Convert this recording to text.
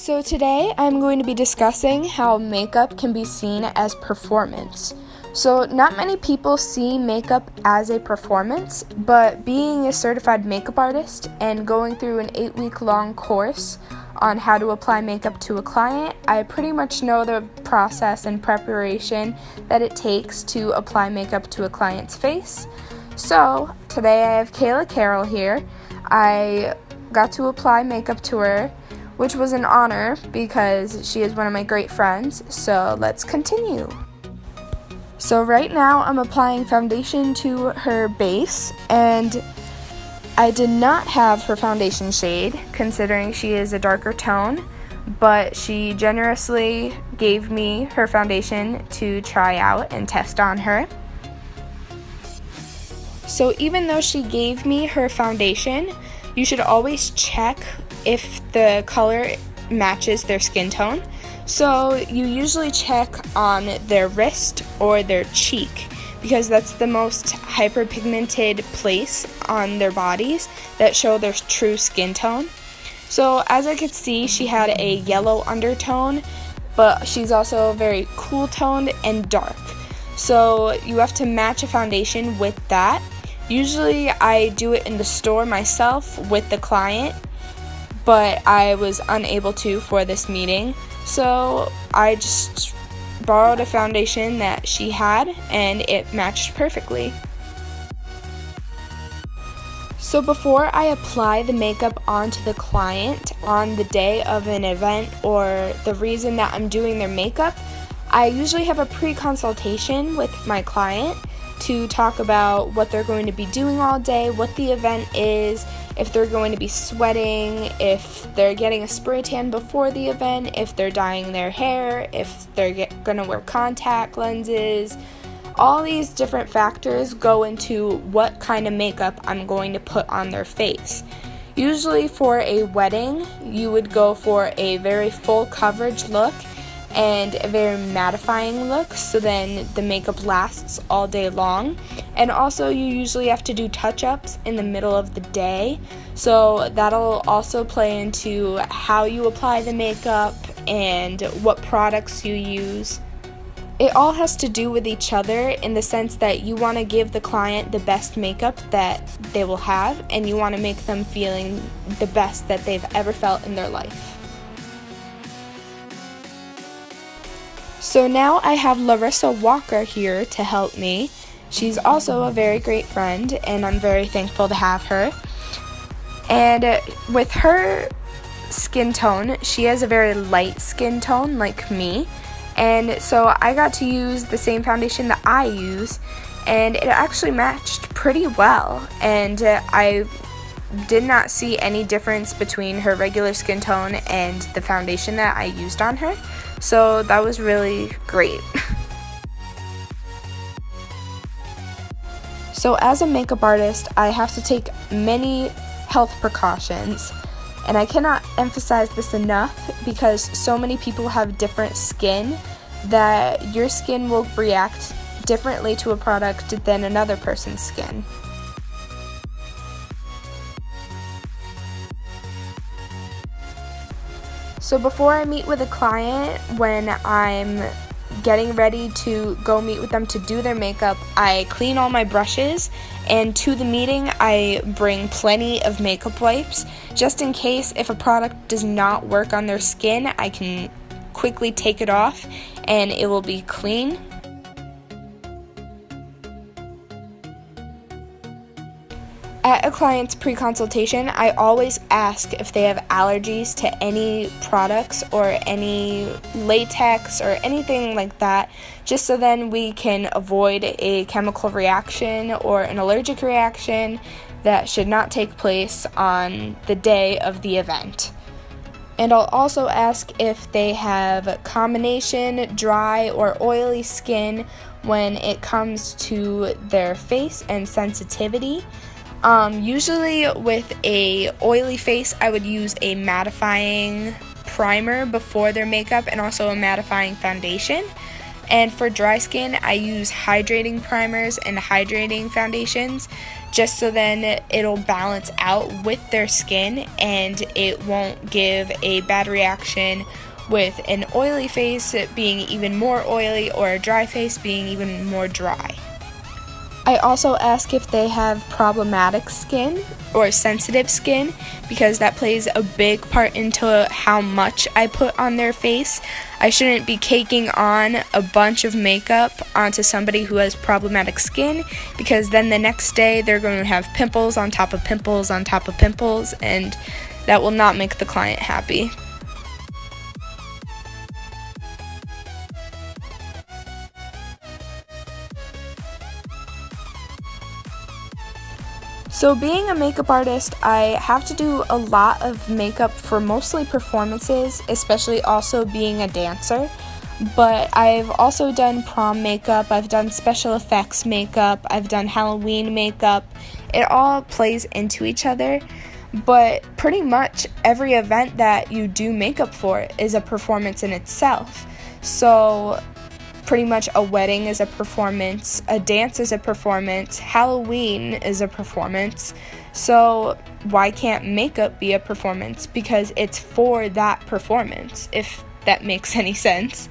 So today I'm going to be discussing how makeup can be seen as performance. So not many people see makeup as a performance, but being a certified makeup artist and going through an 8-week-long course on how to apply makeup to a client, I pretty much know the process and preparation that it takes to apply makeup to a client's face. So today I have Kayla Carroll here. I got to apply makeup to her, which was an honor because she is one of my great friends. So let's continue. So right now I'm applying foundation to her base, and I did not have her foundation shade considering she is a darker tone, but she generously gave me her foundation to try out and test on her. So even though she gave me her foundation, you should always check if the color matches their skin tone. So you usually check on their wrist or their cheek because that's the most hyperpigmented place on their bodies that show their true skin tone. So as I could see, she had a yellow undertone, but she's also very cool toned and dark. So you have to match a foundation with that. Usually I do it in the store myself with the client, but I was unable to for this meeting. So I just borrowed a foundation that she had and it matched perfectly. So before I apply the makeup onto the client on the day of an event or the reason that I'm doing their makeup, I usually have a pre-consultation with my client to talk about what they're going to be doing all day, what the event is, if they're going to be sweating, if they're getting a spray tan before the event, if they're dyeing their hair, if they're going to wear contact lenses. All these different factors go into what kind of makeup I'm going to put on their face. Usually for a wedding, you would go for a very full coverage look and a very mattifying look, so then the makeup lasts all day long. And also you usually have to do touch-ups in the middle of the day, so that'll also play into how you apply the makeup and what products you use. It all has to do with each other in the sense that you want to give the client the best makeup that they will have, and you want to make them feeling the best that they've ever felt in their life. So now I have Larissa Walker here to help me. She's also a very great friend, and I'm very thankful to have her. And with her skin tone, she has a very light skin tone like me. And so I got to use the same foundation that I use, and it actually matched pretty well. And I did not see any difference between her regular skin tone and the foundation that I used on her. So that was really great. So as a makeup artist, I have to take many health precautions, and I cannot emphasize this enough because so many people have different skin that your skin will react differently to a product than another person's skin. So before I meet with a client, when I'm getting ready to go meet with them to do their makeup, I clean all my brushes, and to the meeting I bring plenty of makeup wipes just in case if a product does not work on their skin, I can quickly take it off and it will be clean. At a client's pre-consultation, I always ask if they have allergies to any products or any latex or anything like that, just so then we can avoid a chemical reaction or an allergic reaction that should not take place on the day of the event. And I'll also ask if they have combination dry or oily skin when it comes to their face and sensitivity. Usually with a oily face, I would use a mattifying primer before their makeup and also a mattifying foundation. And for dry skin, I use hydrating primers and hydrating foundations just so then it'll balance out with their skin and it won't give a bad reaction with an oily face being even more oily or a dry face being even more dry. I also ask if they have problematic skin or sensitive skin, because that plays a big part into how much I put on their face. I shouldn't be caking on a bunch of makeup onto somebody who has problematic skin, because then the next day they're going to have pimples on top of pimples on top of pimples, and that will not make the client happy. So being a makeup artist, I have to do a lot of makeup for mostly performances, especially also being a dancer. But I've also done prom makeup, I've done special effects makeup, I've done Halloween makeup. It all plays into each other. But pretty much every event that you do makeup for is a performance in itself. So pretty much a wedding is a performance, a dance is a performance, Halloween is a performance. So why can't makeup be a performance? Because it's for that performance, if that makes any sense.